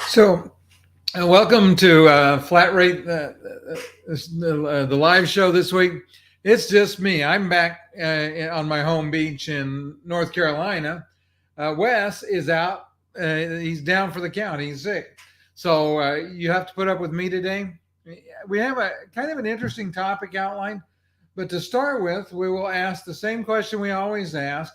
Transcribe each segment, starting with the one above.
So, welcome to Flat Rate, the live show this week. It's just me. I'm back on my home beach in North Carolina. Wes is out. He's down for the count. He's sick. So, you have to put up with me today. We have a kind of an interesting topic outlined. But to start with, we will ask the same question we always ask.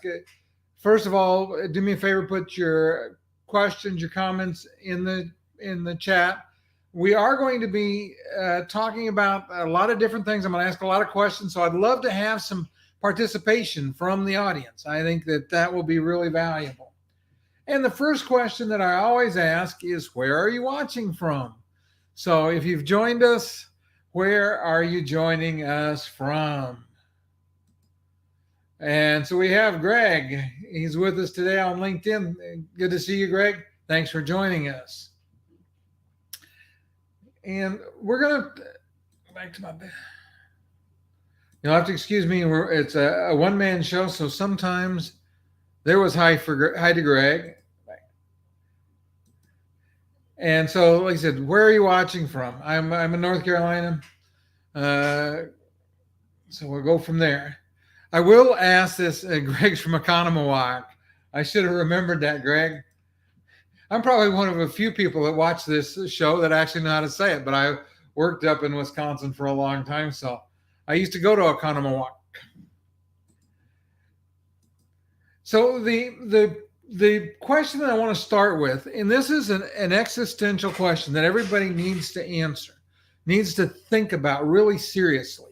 First of all, do me a favor, put your questions, your comments in the chat. We are going to be talking about a lot of different things. I'm going to ask a lot of questions, so I'd love to have some participation from the audience. I think that will be really valuable. And the first question that I always ask is, where are you watching from? So if you've joined us, where are you joining us from? And so we have Greg. He's with us today on LinkedIn. Good to see you, Greg. Thanks for joining us. And we're going to back to my bed. You'll have to excuse me. It's a one-man show, so sometimes there was hi to Greg. And so, like I said, where are you watching from? I'm in North Carolina. So we'll go from there. I will ask this. Greg's from Oconomowoc. I should have remembered that, Greg. I'm probably one of a few people that watch this show that actually know how to say it, but I worked up in Wisconsin for a long time, so I used to go to Oconomowoc. So the question that I want to start with, and this is an existential question that everybody needs to answer, needs to think about really seriously.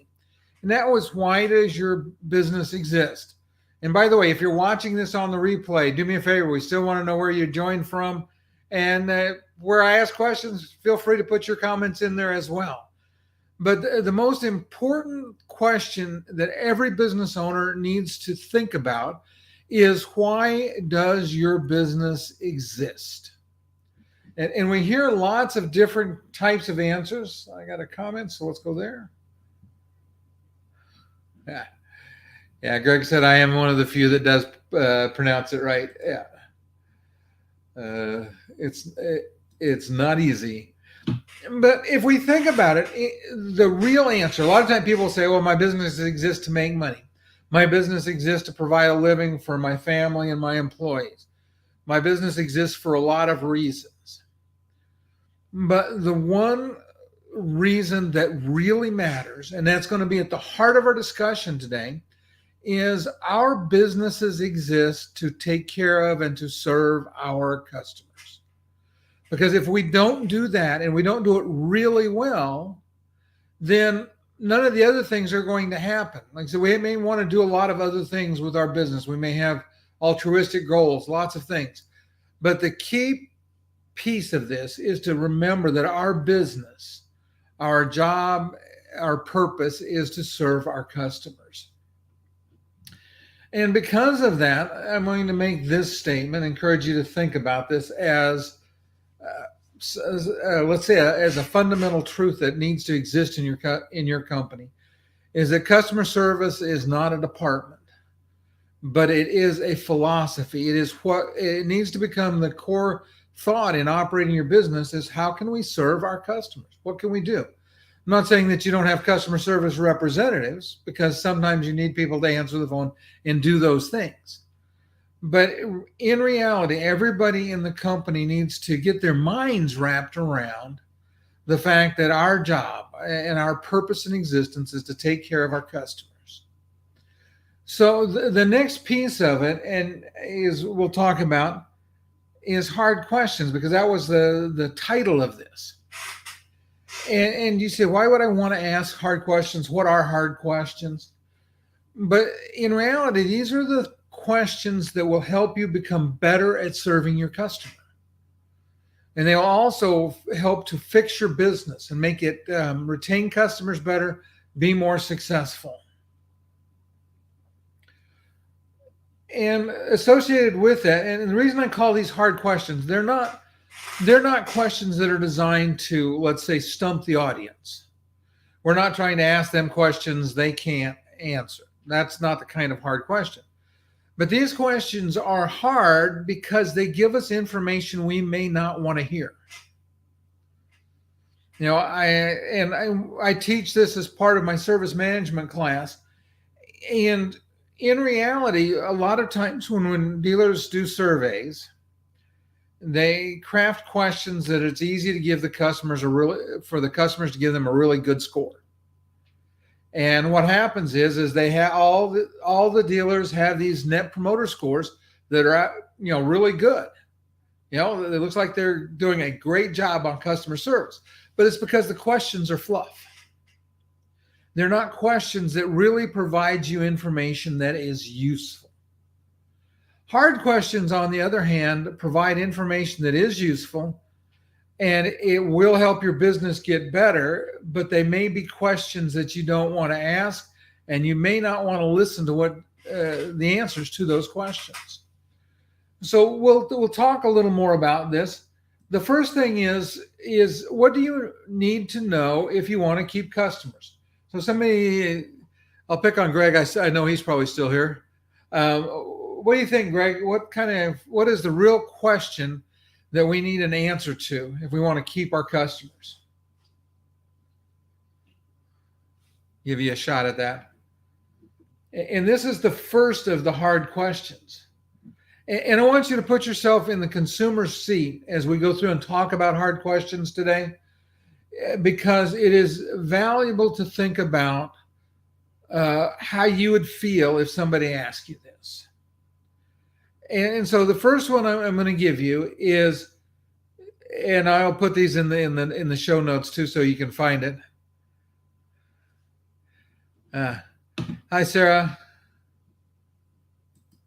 And that was, why does your business exist? And by the way, if you're watching this on the replay, do me a favor. We still want to know where you joined from. And where I ask questions, feel free to put your comments in there as well. But the most important question that every business owner needs to think about is, why does your business exist? And we hear lots of different types of answers. I got a comment, so let's go there. Yeah, Greg said I am one of the few that does pronounce it right. Yeah. It's not easy. But if we think about it, the real answer, a lot of times people say, well, my business exists to make money. My business exists to provide a living for my family and my employees. My business exists for a lot of reasons. But the one reason that really matters, and that's going to be at the heart of our discussion today, is our businesses exist to take care of and to serve our customers. Because if we don't do that, and we don't do it really well, then none of the other things are going to happen. Like I said, we may want to do a lot of other things with our business. We may have altruistic goals, lots of things. But the key piece of this is to remember that our business, our job, our purpose is to serve our customers. And because of that, I'm going to make this statement, encourage you to think about this as let's say, as a fundamental truth that needs to exist in your company, is that customer service is not a department, but it is a philosophy. It is what it needs to become the core thought in operating your business, is how can we serve our customers? What can we do? I'm not saying that you don't have customer service representatives, because sometimes you need people to answer the phone and do those things. But in reality, everybody in the company needs to get their minds wrapped around the fact that our job and our purpose in existence is to take care of our customers. So the next piece of it, and is we'll talk about, is hard questions, because that was the title of this. And you say, why would I want to ask hard questions? What are hard questions? But in reality, these are the questions that will help you become better at serving your customer. And they'll also help to fix your business and make it retain customers better, be more successful. And associated with that, and the reason I call these hard questions, they're not questions that are designed to, let's say, stump the audience. We're not trying to ask them questions they can't answer. That's not the kind of hard question. But these questions are hard because they give us information we may not want to hear. I teach this as part of my service management class. And in reality, a lot of times when dealers do surveys, they craft questions that it's easy to give the customers for the customers to give them a really good score. And what happens is they have all the dealers have these net promoter scores that are really good. It looks like they're doing a great job on customer service, but it's because the questions are fluff. They're not questions that really provide you information that is useful. Hard questions, on the other hand, provide information that is useful and it will help your business get better, but they may be questions that you don't want to ask, and you may not want to listen to what the answers to those questions. So we'll talk a little more about this. The first thing is what do you need to know if you want to keep customers? So I'll pick on Greg. I know he's probably still here. What do you think, Greg? What is the real question that we need an answer to if we want to keep our customers? Give you a shot at that. And this is the first of the hard questions. And I want you to put yourself in the consumer's seat as we go through and talk about hard questions today, because it is valuable to think about how you would feel if somebody asked you this. And so the first one I'm going to give you is, and I'll put these in the show notes too, so you can find it. Hi, Sarah.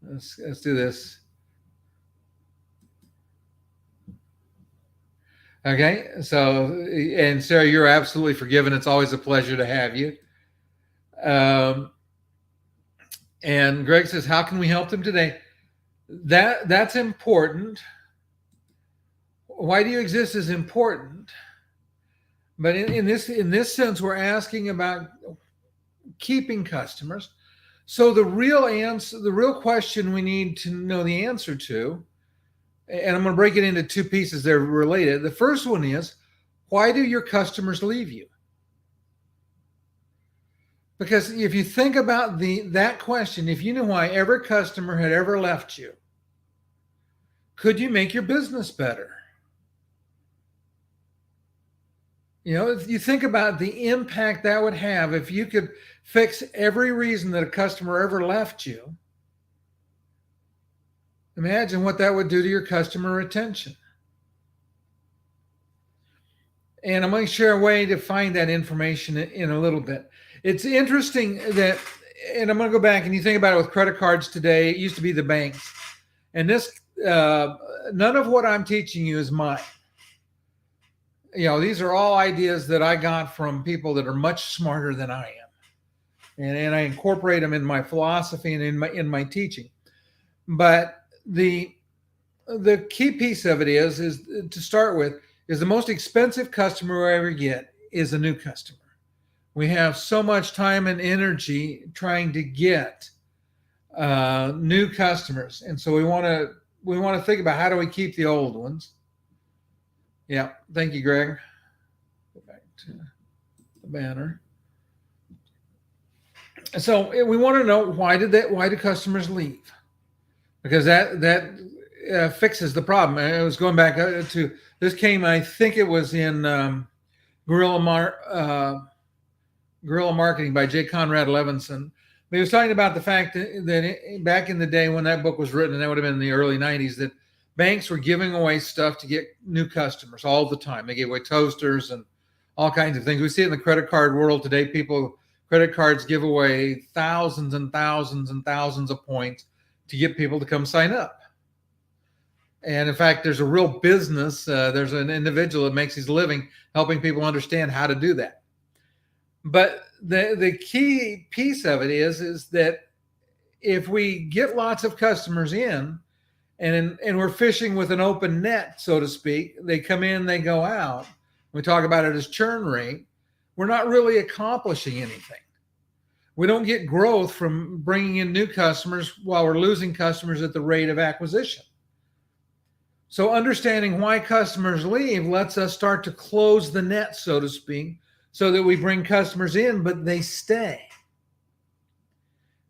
Let's do this. Okay, so, and Sarah, you're absolutely forgiven. It's always a pleasure to have you. And Greg says, how can we help them today? That's important. Why do you exist is important. But in this sense, we're asking about keeping customers. So the real question we need to know the answer to, and I'm going to break it into two pieces. They're related. The first one is, why do your customers leave you? Because if you think about that question, if you knew why every customer had ever left you, could you make your business better? If you think about the impact that would have if you could fix every reason that a customer ever left you, imagine what that would do to your customer retention. And I'm going to share a way to find that information in a little bit. It's interesting that, and I'm going to go back and you think about it with credit cards today, it used to be the banks. And this, none of what I'm teaching you is mine. These are all ideas that I got from people that are much smarter than I am. And I incorporate them in my philosophy and in my teaching. But the key piece of it is to start with, is the most expensive customer we ever get is a new customer. We have so much time and energy trying to get new customers, and so we want to think about how do we keep the old ones. Yeah, thank you, Greg. Go back to the banner. So we want to know why do customers leave? Because that fixes the problem. I was going back to this came, I think it was in Guerrilla Marketing by J. Conrad Levinson. But he was talking about the fact that back in the day when that book was written, and that would have been in the early 90s, that banks were giving away stuff to get new customers all the time. They gave away toasters and all kinds of things. We see it in the credit card world today. Credit cards give away thousands and thousands and thousands of points to get people to come sign up. And in fact, there's a real business. There's an individual that makes his living helping people understand how to do that. But the key piece of it is that if we get lots of customers in, and we're fishing with an open net, so to speak, they come in, they go out. We talk about it as churn rate. We're not really accomplishing anything. We don't get growth from bringing in new customers while we're losing customers at the rate of acquisition. So understanding why customers leave lets us start to close the net, so to speak, so that we bring customers in, but they stay.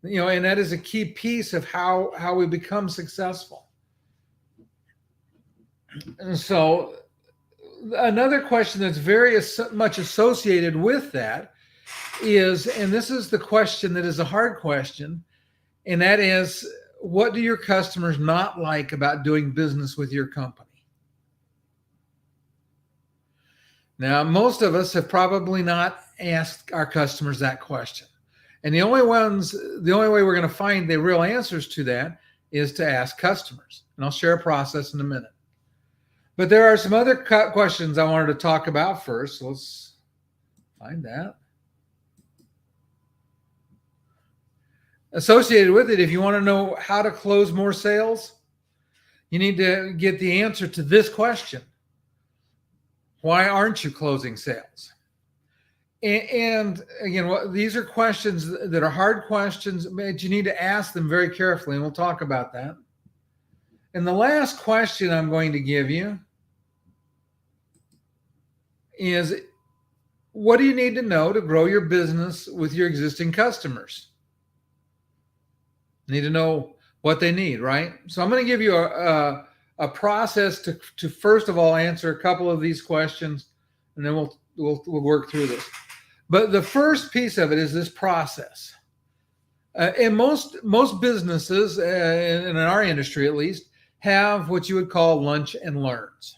And that is a key piece of how we become successful. And so another question that's very much associated with that is, and this is the question that is a hard question, and that is, what do your customers not like about doing business with your company? Now, most of us have probably not asked our customers that question. And the only way we're going to find the real answers to that is to ask customers. And I'll share a process in a minute. But there are some other questions I wanted to talk about first. So let's find that. Associated with it, if you want to know how to close more sales, you need to get the answer to this question. Why aren't you closing sales? And again, these are questions that are hard questions, but you need to ask them very carefully, and we'll talk about that. And the last question I'm going to give you is, what do you need to know to grow your business with your existing customers? You need to know what they need, right? So I'm going to give you a process to first of all answer a couple of these questions, and then we'll work through this. But the first piece of it is this process. And most businesses, in our industry at least, have what you would call lunch and learns.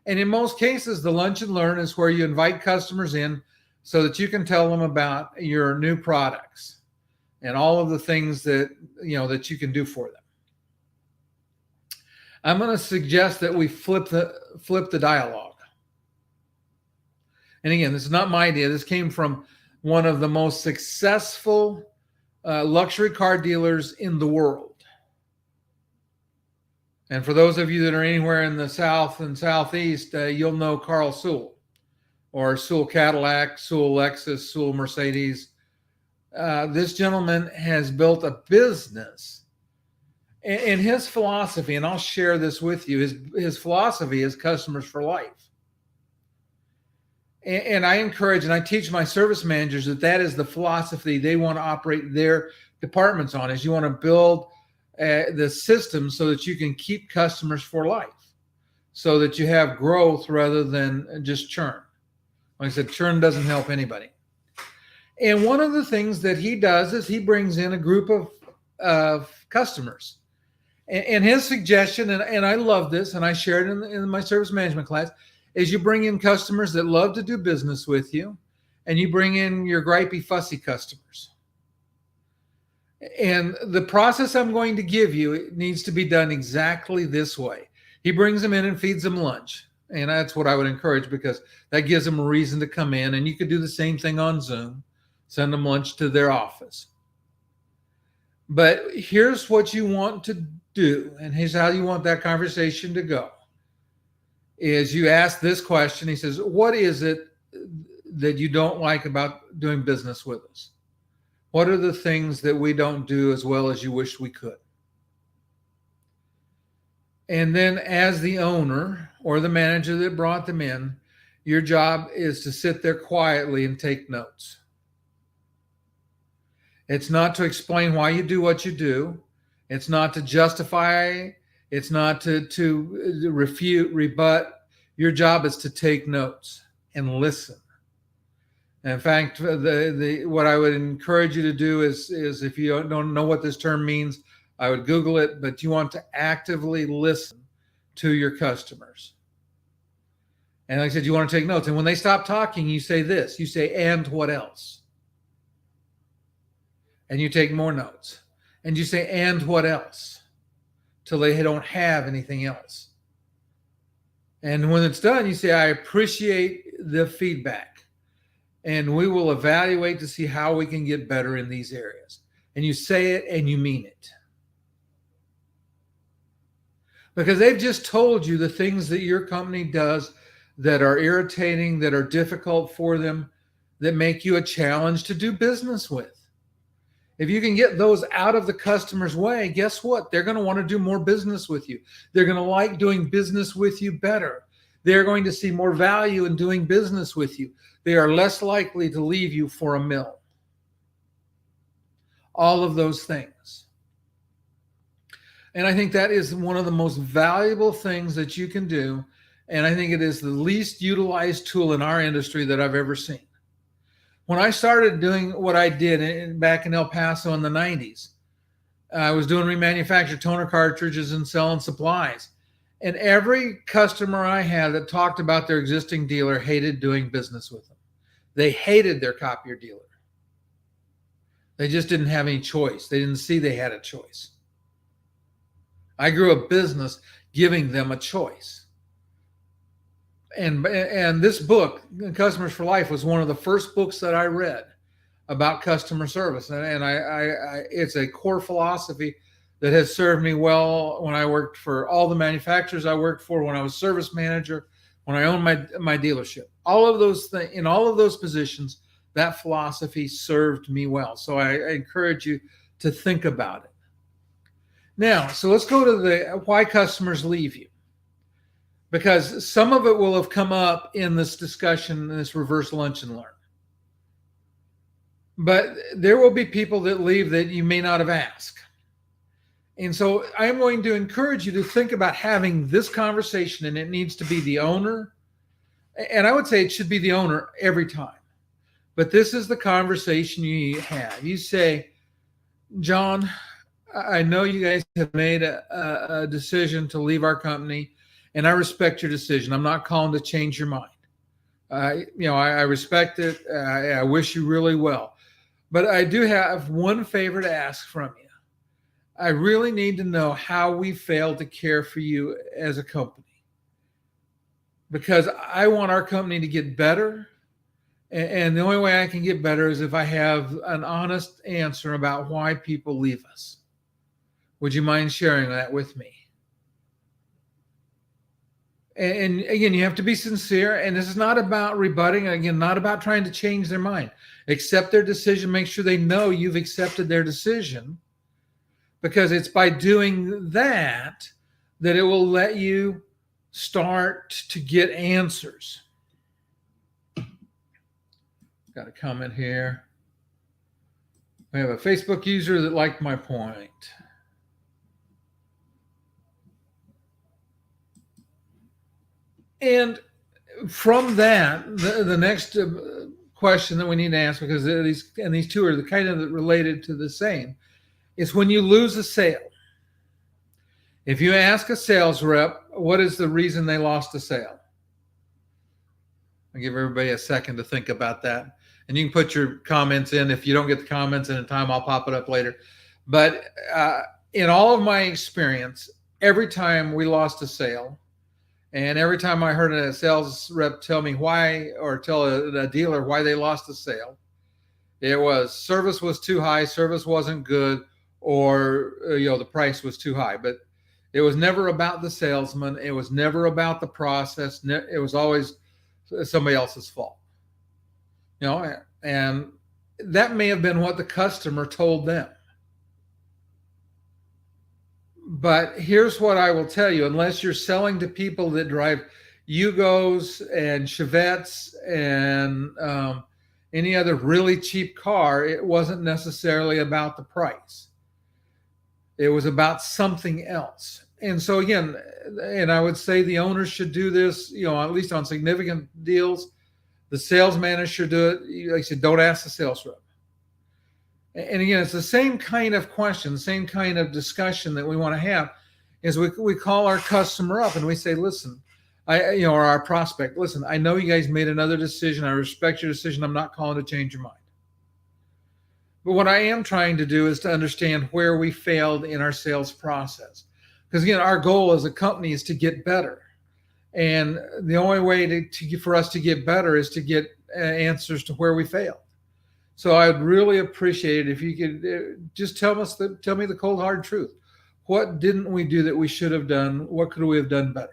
And in most cases, the lunch and learn is where you invite customers in so that you can tell them about your new products and all of the things that you can do for them. I'm going to suggest that we flip the dialogue. And again, this is not my idea. This came from one of the most successful luxury car dealers in the world. And for those of you that are anywhere in the South and Southeast, you'll know Carl Sewell, or Sewell Cadillac, Sewell Lexus, Sewell Mercedes. This gentleman has built a business. And his philosophy, and I'll share this with you, his philosophy is customers for life. And I encourage and I teach my service managers that is the philosophy they want to operate their departments on, is you want to build the system so that you can keep customers for life, so that you have growth rather than just churn. Like I said, churn doesn't help anybody. And one of the things that he does is he brings in a group of customers. And his suggestion, and I love this, and I shared it in my service management class, is you bring in customers that love to do business with you, and you bring in your gripey, fussy customers. And the process I'm going to give you, it needs to be done exactly this way. He brings them in and feeds them lunch. And that's what I would encourage, because that gives them a reason to come in. And you could do the same thing on Zoom, send them lunch to their office. But here's what you want to do, and here's how you want that conversation to go, is you ask this question. He says, what is it that you don't like about doing business with us? What are the things that we don't do as well as you wish we could? And then as the owner or the manager that brought them in, your job is to sit there quietly and take notes. It's not to explain why you do what you do. It's not to justify. It's not to refute, rebut. Your job is to take notes and listen. In fact, what I would encourage you to do is if you don't know what this term means, I would Google it, but you want to actively listen to your customers. And like I said, you want to take notes. And when they stop talking, you say this. You say, and what else? And you take more notes. And you say, and what else? Till they don't have anything else. And when it's done, you say, I appreciate the feedback. And we will evaluate to see how we can get better in these areas. And you say it and you mean it. Because they've just told you the things that your company does that are irritating, that are difficult for them, that make you a challenge to do business with. If you can get those out of the customer's way, guess what? They're going to want to do more business with you. They're going to like doing business with you better. They're going to see more value in doing business with you. They are less likely to leave you for a mill. All of those things. And I think that is one of the most valuable things that you can do. And I think it is the least utilized tool in our industry that I've ever seen. When I started doing what I did back in El Paso in the 90s, I was doing remanufactured toner cartridges and selling supplies. And every customer I had that talked about their existing dealer hated doing business with them. They hated their copier dealer. They just didn't have any choice. They didn't see they had a choice. I grew a business giving them a choice. And this book, Customers for Life, was one of the first books that I read about customer service. And it's a core philosophy that has served me well when I worked for all the manufacturers I worked for, when I was service manager, when I owned my dealership. All of those things, in all of those positions, that philosophy served me well. So I encourage you to think about it. Now, so let's go to the why customers leave you. Because some of it will have come up in this discussion, in this reverse lunch and learn. But there will be people that leave that you may not have asked. And so I'm going to encourage you to think about having this conversation, and it needs to be the owner. And I would say it should be the owner every time. But this is the conversation you have. You say, John, I know you guys have made a decision to leave our company, and I respect your decision. I'm not calling to change your mind. I respect it. I wish you really well. But I do have one favor to ask from you. I really need to know how we failed to care for you as a company. Because I want our company to get better. And the only way I can get better is if I have an honest answer about why people leave us. Would you mind sharing that with me? And again, you have to be sincere. And this is not about rebutting. Again, not about trying to change their mind. Accept their decision. Make sure they know you've accepted their decision. Because it's by doing that that it will let you start to get answers. Got a comment here. We have a Facebook user that liked my point. And from that, the next question that we need to ask, because these two are kind of related to the same, is when you lose a sale. If you ask a sales rep, what is the reason they lost a sale? I'll give everybody a second to think about that. And you can put your comments in. If you don't get the comments in time, I'll pop it up later. But in all of my experience, every time we lost a sale, and every time I heard a sales rep tell me why, or tell a dealer why they lost a sale, it was service was too high, service wasn't good, or the price was too high. But it was never about the salesman. It was never about the process. It was always somebody else's fault. And that may have been what the customer told them. But here's what I will tell you. Unless you're selling to people that drive Yugos and Chevettes and any other really cheap car, it wasn't necessarily about the price. It was about something else. And so again, and I would say the owners should do this, at least on significant deals. The sales manager should do it. Like I said, don't ask the sales rep. And again, it's the same kind of question, the same kind of discussion that we want to have is we call our customer up and we say, listen, or our prospect, listen, I know you guys made another decision. I respect your decision. I'm not calling to change your mind. But what I am trying to do is to understand where we failed in our sales process. Because again, our goal as a company is to get better. And the only way for us to get better is to get answers to where we failed. So I'd really appreciate it if you could just tell me the cold hard truth. What didn't we do that we should have done? What could we have done better?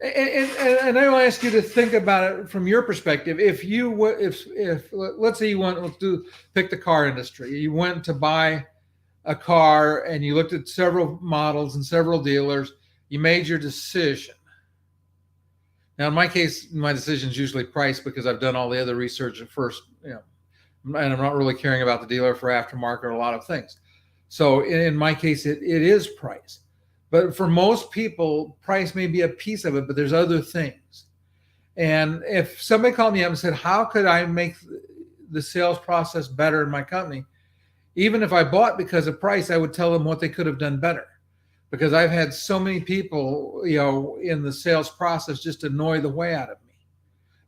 And I will ask you to think about it from your perspective. If you if let's say you went, pick the car industry. You went to buy a car and you looked at several models and several dealers. You made your decision. Now, in my case, my decision is usually price because I've done all the other research at first, and I'm not really caring about the dealer for aftermarket or a lot of things. So in my case, it is price. But for most people, price may be a piece of it, but there's other things. And if somebody called me up and said, how could I make the sales process better in my company? Even if I bought because of price, I would tell them what they could have done better. Because I've had so many people, in the sales process just annoy the way out of me.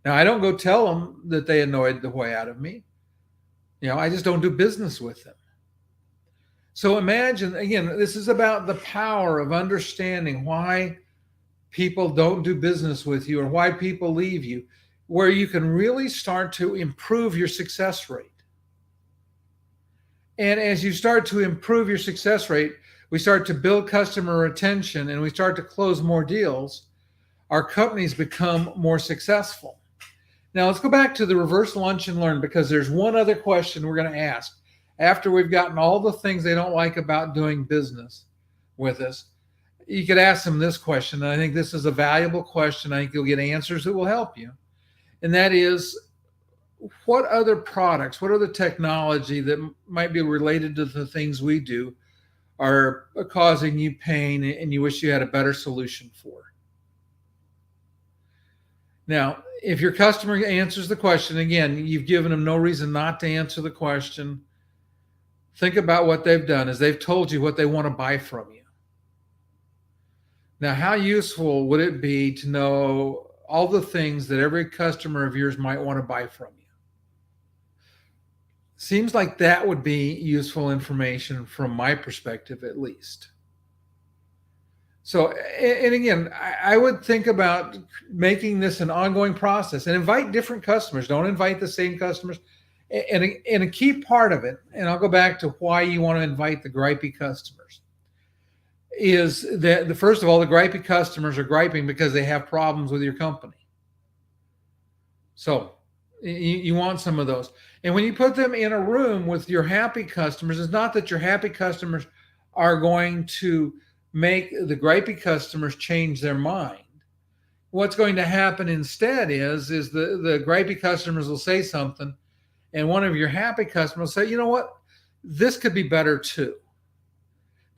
Now, I don't go tell them that they annoyed the way out of me. I just don't do business with them. So imagine, again, this is about the power of understanding why people don't do business with you or why people leave you, where you can really start to improve your success rate. And as you start to improve your success rate, we start to build customer retention and we start to close more deals. Our companies become more successful. Now, let's go back to the reverse lunch and learn, because there's one other question we're going to ask. After we've gotten all the things they don't like about doing business with us, you could ask them this question. And I think this is a valuable question. I think you'll get answers that will help you. And that is, what other products, what other technology that might be related to the things we do are causing you pain and you wish you had a better solution for? Now, if your customer answers the question, again, you've given them no reason not to answer the question. Think about what they've done is they've told you what they want to buy from you. Now, how useful would it be to know all the things that every customer of yours might want to buy from you? Seems like that would be useful information from my perspective, at least. So, and again, I would think about making this an ongoing process and invite different customers. Don't invite the same customers. And a key part of it, and I'll go back to why you want to invite the gripey customers, is that first of all, the gripey customers are griping because they have problems with your company. So you want some of those. And when you put them in a room with your happy customers, it's not that your happy customers are going to make the gripey customers change their mind. What's going to happen instead is the gripey customers will say something, and one of your happy customers will say, you know what, this could be better too.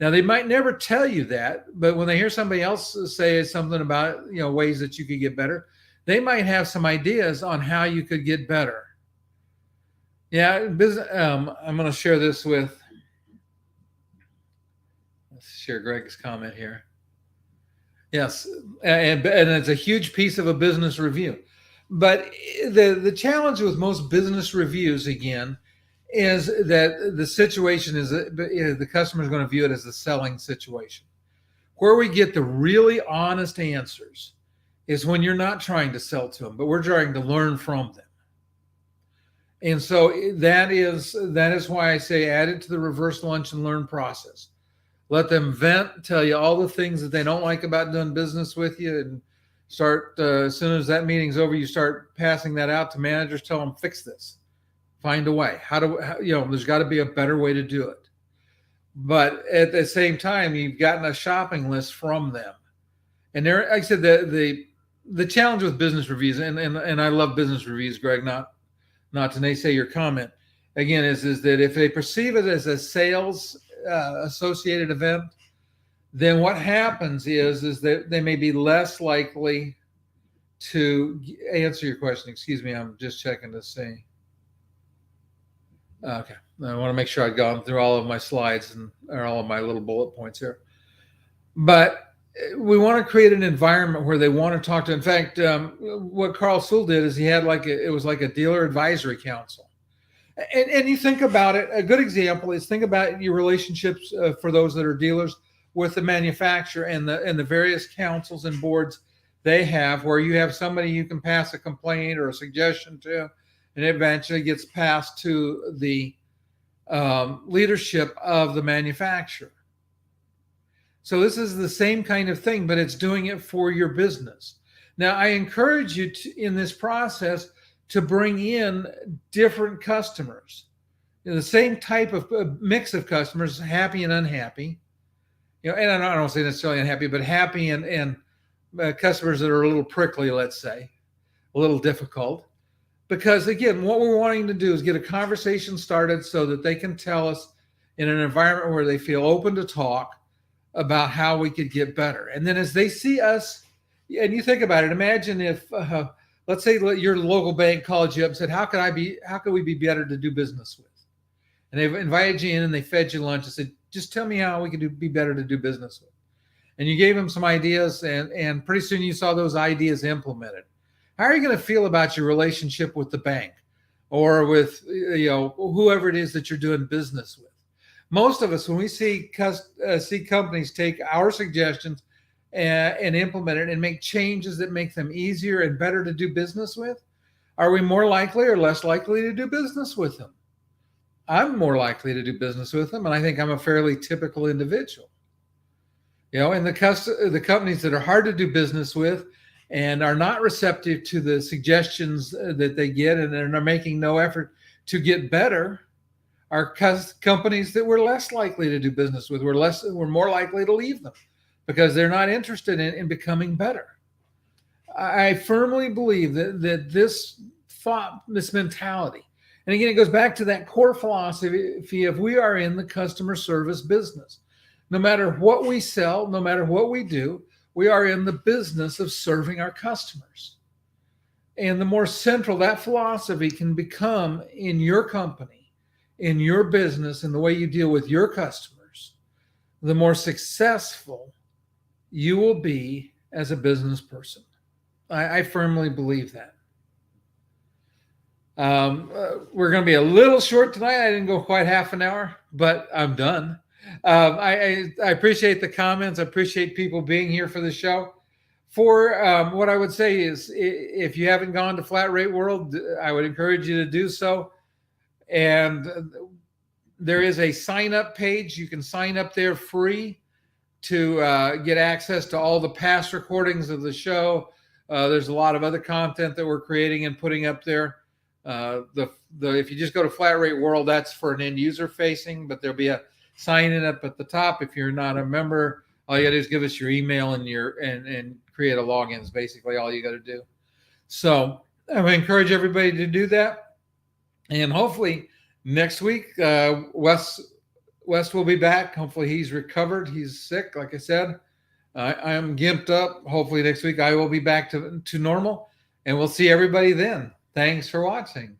Now, they might never tell you that, but when they hear somebody else say something about, ways that you could get better, they might have some ideas on how you could get better. Yeah, I'm going to share this with, let's share Greg's comment here. Yes, and it's a huge piece of a business review. But the challenge with most business reviews, again, is that the situation is the customer is going to view it as a selling situation. Where we get the really honest answers is when you're not trying to sell to them, but we're trying to learn from them. And so that is why I say add it to the reverse lunch and learn process. Let them vent, tell you all the things that they don't like about doing business with you, and start as soon as that meeting's over, you start passing that out to managers. Tell them, fix this, find a way. There's got to be a better way to do it. But at the same time, you've gotten a shopping list from them. And there, like I said, the challenge with business reviews, and I love business reviews, Greg, not to naysay your comment, again, is that if they perceive it as a sales associated event, then what happens is that they may be less likely to answer your question. Excuse me, I'm just checking to see. Okay, I want to make sure I've gone through all of my slides or all of my little bullet points here. But we want to create an environment where they want to talk to. In fact, what Carl Sewell did is he had it was like a dealer advisory council. And you think about it, a good example is think about your relationships for those that are dealers with the manufacturer and the various councils and boards they have, where you have somebody you can pass a complaint or a suggestion to, and it eventually gets passed to the leadership of the manufacturer. So this is the same kind of thing, but it's doing it for your business. Now, I encourage you to, in this process, to bring in different customers, the same type of mix of customers, happy and unhappy. And I don't say necessarily unhappy, but happy and customers that are a little prickly, let's say, a little difficult. Because again, what we're wanting to do is get a conversation started so that they can tell us in an environment where they feel open to talk about how we could get better. And then as they see us, and you think about it, imagine if, let's say your local bank called you up and said, how could we be better to do business with? And they've invited you in and they fed you lunch and said, just tell me how we could be better to do business with. And you gave them some ideas, and pretty soon you saw those ideas implemented. How are you going to feel about your relationship with the bank or with whoever it is that you're doing business with? Most of us, when we see companies take our suggestions and implement it and make changes that make them easier and better to do business with, are we more likely or less likely to do business with them? I'm more likely to do business with them, and I think I'm a fairly typical individual. And the companies that are hard to do business with and are not receptive to the suggestions that they get and are making no effort to get better are companies that we're less likely to do business with. We're more likely to leave them because they're not interested in becoming better. I firmly believe that this mentality, and again, it goes back to that core philosophy of we are in the customer service business. No matter what we sell, no matter what we do, we are in the business of serving our customers. And the more central that philosophy can become in your company, in your business, and the way you deal with your customers, the more successful you will be as a business person. I firmly believe that. We're going to be a little short tonight. I didn't go quite half an hour, but I'm done. I appreciate the comments. I appreciate people being here for the show. What I would say is, if you haven't gone to Flat Rate World, I would encourage you to do so. And there is a sign-up page. You can sign up there free to get access to all the past recordings of the show. There's a lot of other content that we're creating and putting up there. If you just go to Flat Rate World, that's for an end user facing, but there'll be a sign in up at the top. If you're not a member, all you got to do is give us your email and create a login is basically all you got to do. So I would encourage everybody to do that. And hopefully next week, Wes will be back. Hopefully he's recovered. He's sick. Like I said, I am gimped up. Hopefully next week I will be back to normal, and we'll see everybody then. Thanks for watching.